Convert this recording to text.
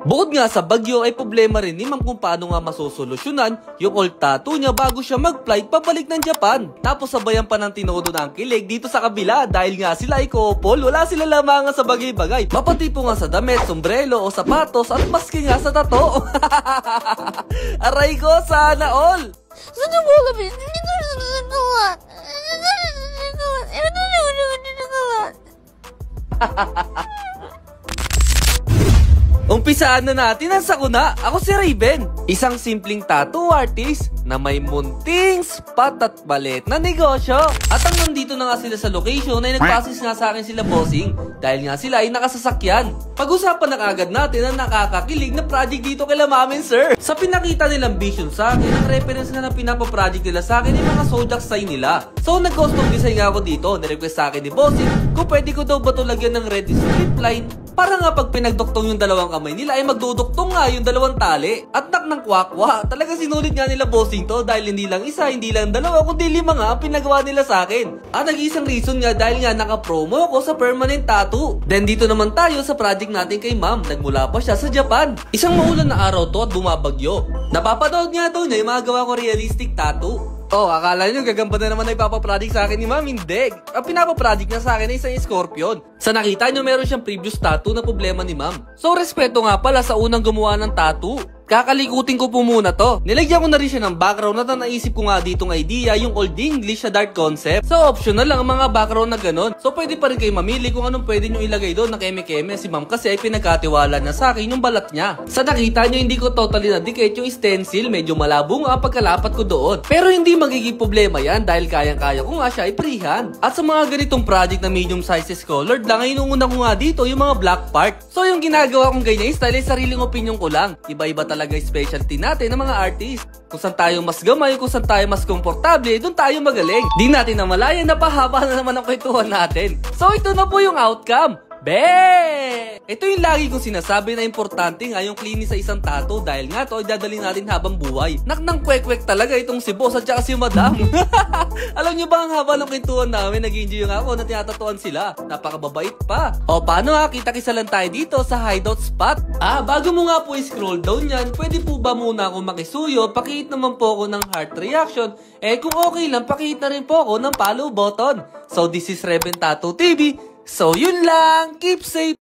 Bukod nga sa bagyo ay problema rin ni Ma'am kung paano nga masosolusyonan yung old tattoo niya bago siya mag-flight pabalik ng Japan. Tapos sabayan pa ng tinodo ng kilig dito sa kabila dahil nga sila ay couple, wala sila lamangan sa bagay-bagay. Mapatipo nga sa damit, sombrero o sapatos at maski nga sa tattoo. Aray ko, sana all! Sana mo kami, hindi ko nagawa. Umpisaan na natin ang sakuna. Ako si Raven, isang simpleng tattoo artist na may munting spot at balit na negosyo. At ang nandito na nga sila sa location ay nagpasis nga sa akin sila bossing dahil nga sila ay nakasasakyan. Pag-usapan na kagad natin ang nakakakilig na project dito kila mamin sir. Sa pinakita nilang vision sa akin, ang reference na pinapaproject nila sa akin ay mga Zodiac sign nila. So nag-custom design nga ako dito. Nirequest sa akin ni bossing kung pwede ko daw ba ito lagyan ng red strip line para nga pag pinagduktong yung dalawang kamay nila ay magduduktong nga yung dalawang tali. At nak ng kwakwa, talaga sinulit nga nila bossing to dahil hindi lang isa, hindi lang dalawa, kundi 5 nga ang pinagawa nila sa akin. At nag-isang reason nga dahil nga naka-promo ako sa permanent tattoo. Then dito naman tayo sa project natin kay ma'am, nagmula pa siya sa Japan. Isang maulan na araw to at bumabagyo. Napapanood nga daw niya yung mga gawa ko realistic tattoo. Oh, akala nyo gagamba na naman na ipapaproject sa akin ni ma'am, hindi. Ang pinapaproject niya sa akin ay isang scorpion. Sa nakita nyo meron siyang previous tattoo na problema ni ma'am. So respeto nga pala sa unang gumawa ng tattoo. Kakalikutin ko po muna to. Nilagyan ko na rin siya ng background at naisip ko nga ditong idea yung Old English sa dark concept. So optional lang ang mga background na ganon. So pwede pa rin kayo mamili kung anong pwede nyo ilagay doon na keme-keme. Si ma'am kasi ay pinagkatiwala na sa akin yung balat niya. Sa nakita nyo hindi ko totally na-dicate yung stencil. Medyo malabo nga pagkalapat ko doon. Pero hindi magiging problema yan dahil kayang-kaya ko nga siya i-freehand. At sa mga ganitong project na medium sizes colored lang ay inuuna ko nga dito yung mga black part. So yung ginagawa kong ganyan style ay sariling opinion ko lang. Iba-iba talaga specialty natin ng mga artist. Kung saan tayo mas gamay, kung saan tayo mas komportable, doon tayo magaling. Di natin namalayan na pahaba na naman ang kwentuhan natin. So ito na po yung outcome. Be! Ito yung lagi kong sinasabi na importante nga yung cleaning sa isang tattoo dahil nga to ay dadalhin natin habang buhay. Naknang kwek-kwek talaga itong si boss at saka si madam. Alam nyo ba ang haba ng kwentuhan namin, nag-enjoy yung ako na tinatatuan sila. Napakababait pa. O paano ha, kita-kisa lang tayo dito sa hideout spot. Bago mo nga po i-scroll down yan, pwede po ba muna akong makisuyo? Pakihit naman po ako ng heart reaction. Kung okay lang, pakihit na rin po ako ng follow button. So this is Raven Tattoo TV. So yun lang, keep safe!